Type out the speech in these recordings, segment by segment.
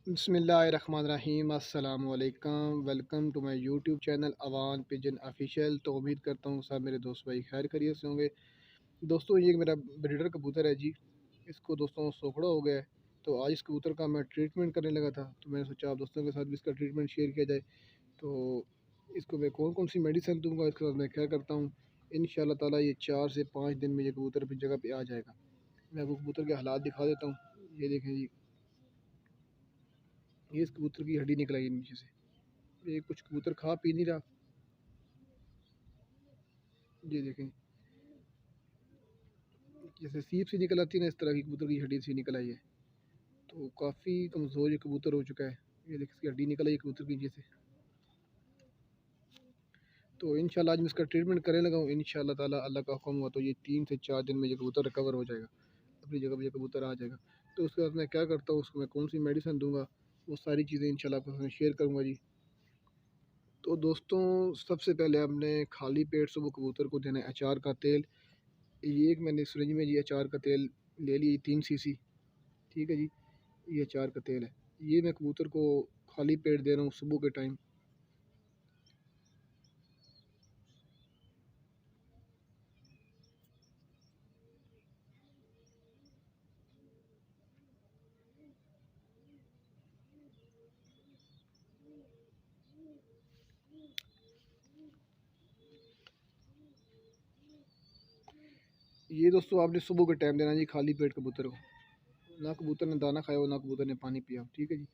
बिस्मिल्लाहिर्रहमानिर्रहीम अस्सलाम वालेकुम। Welcome to my YouTube channel Awan pigeon official. तो उम्मीद करता हूँ सब मेरे दोस्त भाई खैर खैरियत से होंगे। दोस्तों ये मेरा ब्रीडर कबूतर है जी। इसको दोस्तों सोखड़ा हो गया है। तो आज इस कबूतर का मैं ट्रीटमेंट करने लगा था, तो मैंने सोचा आप दोस्तों के साथ भी इसका ट्रीटमेंट शेयर किया जाए। तो इसको मैं कौन कौन सी मेडिसिन दूंगा, इसके साथ मैं क्या करता हूँ। इंशाल्लाह ताला ये 4 से 5 दिन में ये कबूतर अपनी जगह पे आ जाएगा। मैं आपको कबूतर के हालात दिखा देता हूँ। ये देखें जी, ये इस कबूतर की हड्डी निकल आई है नीचे से। ये कुछ कबूतर खा पी नहीं रहा। ये देखें, जैसे सीप से निकल आती है ना, इस तरह की कबूतर की हड्डी सी निकल आई है। तो काफ़ी कमज़ोर ये कबूतर हो चुका है। ये देखिए, इसकी हड्डी निकल आई है कबूतर की नीचे से। तो इंशाल्लाह आज मैं इसका ट्रीटमेंट करने लगा हूँ। इंशाल्लाह ताला अल्लाह का हुक्म हुआ तो ये 3 से 4 दिन में ये कबूतर रिकवर हो जाएगा, अपनी जगह पर ये कबूतर आ जाएगा। तो उसके बाद मैं क्या करता हूँ, उसको मैं कौन सी मेडिसिन दूंगा, वो सारी चीज़ें इंशाल्लाह आपके साथ शेयर करूँगा जी। तो दोस्तों सबसे पहले हमने खाली पेट से वो कबूतर को देना है अचार का तेल। ये एक मैंने सिरिंज में जी अचार का तेल ले ली 3 सीसी। ठीक है जी, ये अचार का तेल है। ये मैं कबूतर को खाली पेट दे रहा हूँ सुबह के टाइम। ये दोस्तों आपने सुबह के टाइम देना जी खाली पेट कबूतर को। ना कबूतर ने दाना खाया हो, ना कबूतर ने पानी पिया हो। ठीक है जी।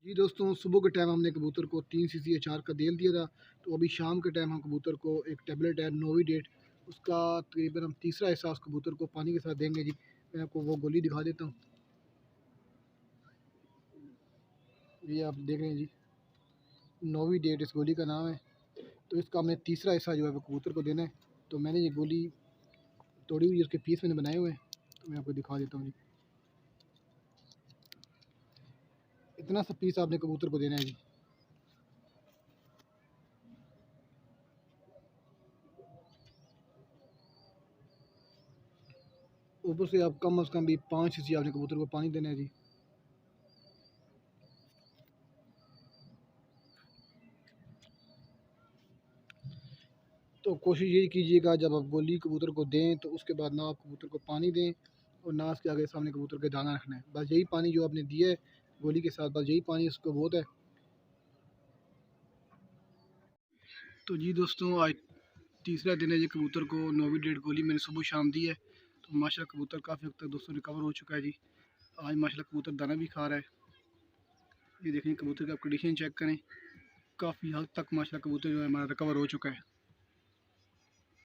जी दोस्तों, सुबह के टाइम हमने कबूतर को 3 सीसी अचार का तेल दिया था। तो अभी शाम के टाइम हम कबूतर को एक टेबलेट है नोविडेट, उसका तकरीबन हम तीसरा हिस्सा उस कबूतर को पानी के साथ देंगे जी। मैं आपको वो गोली दिखा देता हूँ। ये आप देख रहे हैं जी, नोविडेट इस गोली का नाम है। तो इसका हमने तीसरा हिस्सा जो है वो कबूतर को देना है। तो मैंने ये गोली तोड़ी हुई, उसके पीस मैंने बनाए हुए हैं। तो मैं आपको दिखा देता हूँ जी। इतना सा पीस आपने कबूतर को देना है जी। ऊपर से आप कम अज़ कम भी 5 सीसी आपने कबूतर को पानी देना है जी। तो कोशिश यही कीजिएगा जब आप गोली कबूतर को दें तो उसके बाद ना आप कबूतर को पानी दें और ना उसके आगे सामने कबूतर के दाना रखना है। बस यही पानी जो आपने दिया है गोली के साथ, बस यही पानी उसको बहुत है। तो जी दोस्तों, आज तीसरा दिन है जी। कबूतर को नोविडेट गोली मैंने सुबह शाम दी है। तो माशाल्लाह कबूतर काफ़ी हद तक दोस्तों रिकवर हो चुका है जी। आज माशाल्लाह कबूतर दाना भी खा रहा है। ये देखें, कबूतर की आप कंडीशन चेक करें। काफ़ी हद तक माशाल्लाह कबूतर जो है हमारा रिकवर हो चुका है।